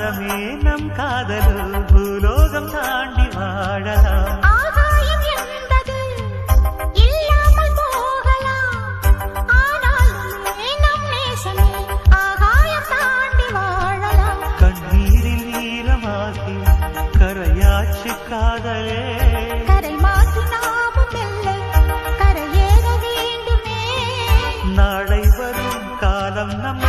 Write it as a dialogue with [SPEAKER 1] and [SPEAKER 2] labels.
[SPEAKER 1] காலமே நம் காதலோ பூலோகம் தாண்டி வாழலாம்.
[SPEAKER 2] ஆகாயம் என்பது இல்லாமல் போகலாம். ஆனால் நம் நேசமே ஆகாயம் தாண்டி வாழலாம்.
[SPEAKER 1] கண்ணீரில் ஈரமாகி கரையாச்சு காதலே,
[SPEAKER 2] கரை மாற்றி நாமும் மெல்ல கரையேற வேண்டுமே.
[SPEAKER 1] நாளை வரும் காலம் நம்